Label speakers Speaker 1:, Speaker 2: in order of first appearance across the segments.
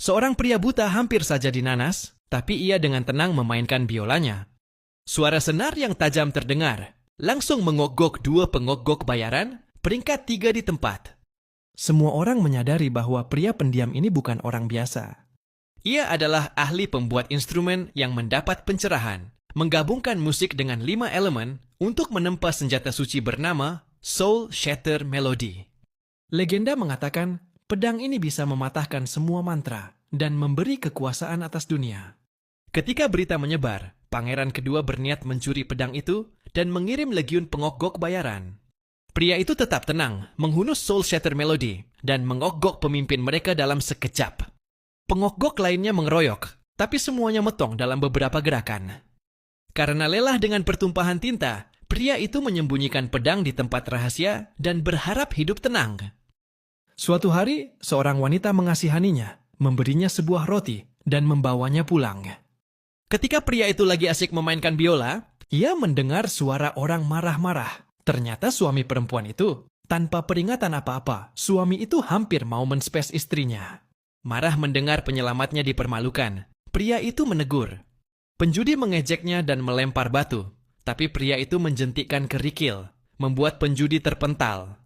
Speaker 1: Seorang pria buta hampir saja dinanas, tapi ia dengan tenang memainkan biolanya. Suara senar yang tajam terdengar, langsung mengoggok dua pengoggok bayaran, peringkat 3 di tempat. Semua orang menyadari bahwa pria pendiam ini bukan orang biasa. Ia adalah ahli pembuat instrumen yang mendapat pencerahan, menggabungkan musik dengan 5 elemen untuk menempa senjata suci bernama Soul Shatter Melody. Legenda mengatakan, pedang ini bisa mematahkan semua mantra dan memberi kekuasaan atas dunia. Ketika berita menyebar, pangeran kedua berniat mencuri pedang itu dan mengirim legiun pengoggok bayaran. Pria itu tetap tenang, menghunus Soul Shatter Melody dan mengoggok pemimpin mereka dalam sekejap. Pengoggok lainnya mengeroyok, tapi semuanya metong dalam beberapa gerakan. Karena lelah dengan pertumpahan tinta, pria itu menyembunyikan pedang di tempat rahasia dan berharap hidup tenang. Suatu hari, seorang wanita mengasihaninya, memberinya sebuah roti, dan membawanya pulang. Ketika pria itu lagi asik memainkan biola, ia mendengar suara orang marah-marah. Ternyata suami perempuan itu, tanpa peringatan apa-apa, suami itu hampir mau menspes istrinya. Marah mendengar penyelamatnya dipermalukan, pria itu menegur. Penjudi mengejeknya dan melempar batu, tapi pria itu menjentikkan kerikil, membuat penjudi terpental.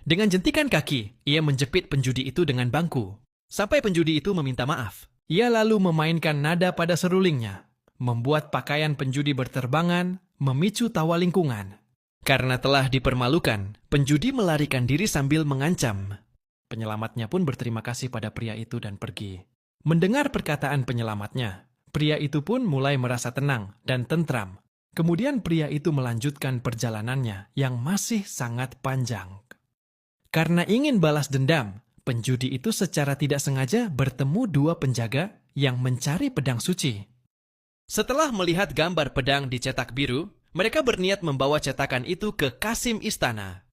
Speaker 1: Dengan jentikan kaki, ia menjepit penjudi itu dengan bangku. Sampai penjudi itu meminta maaf. Ia lalu memainkan nada pada serulingnya, membuat pakaian penjudi berterbangan, memicu tawa lingkungan. Karena telah dipermalukan, penjudi melarikan diri sambil mengancam. Penyelamatnya pun berterima kasih pada pria itu dan pergi. Mendengar perkataan penyelamatnya, pria itu pun mulai merasa tenang dan tentram. Kemudian pria itu melanjutkan perjalanannya yang masih sangat panjang. Karena ingin balas dendam, penjudi itu secara tidak sengaja bertemu dua penjaga yang mencari pedang suci. Setelah melihat gambar pedang dicetak biru, mereka berniat membawa cetakan itu ke Kasim Istana.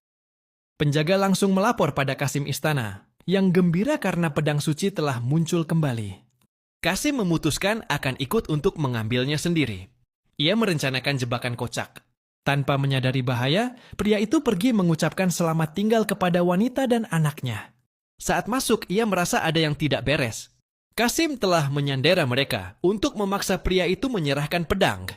Speaker 1: Penjaga langsung melapor pada Kasim Istana, yang gembira karena pedang suci telah muncul kembali. Kasim memutuskan akan ikut untuk mengambilnya sendiri. Ia merencanakan jebakan kocak. Tanpa menyadari bahaya, pria itu pergi mengucapkan selamat tinggal kepada wanita dan anaknya. Saat masuk, ia merasa ada yang tidak beres. Kasim telah menyandera mereka untuk memaksa pria itu menyerahkan pedang.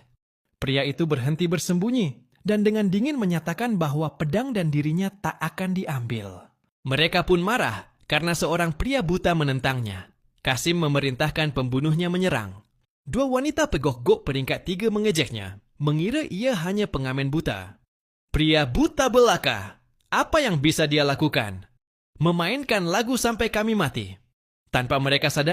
Speaker 1: Pria itu berhenti bersembunyi dan dengan dingin menyatakan bahwa pedang dan dirinya tak akan diambil. Mereka pun marah karena seorang pria buta menentangnya. Kasim memerintahkan pembunuhnya menyerang. Dua wanita pegoggok peringkat 3 mengejeknya, mengira ia hanya pengamen buta. Pria buta belaka, apa yang bisa dia lakukan? Memainkan lagu sampai kami mati. Tanpa mereka sadar,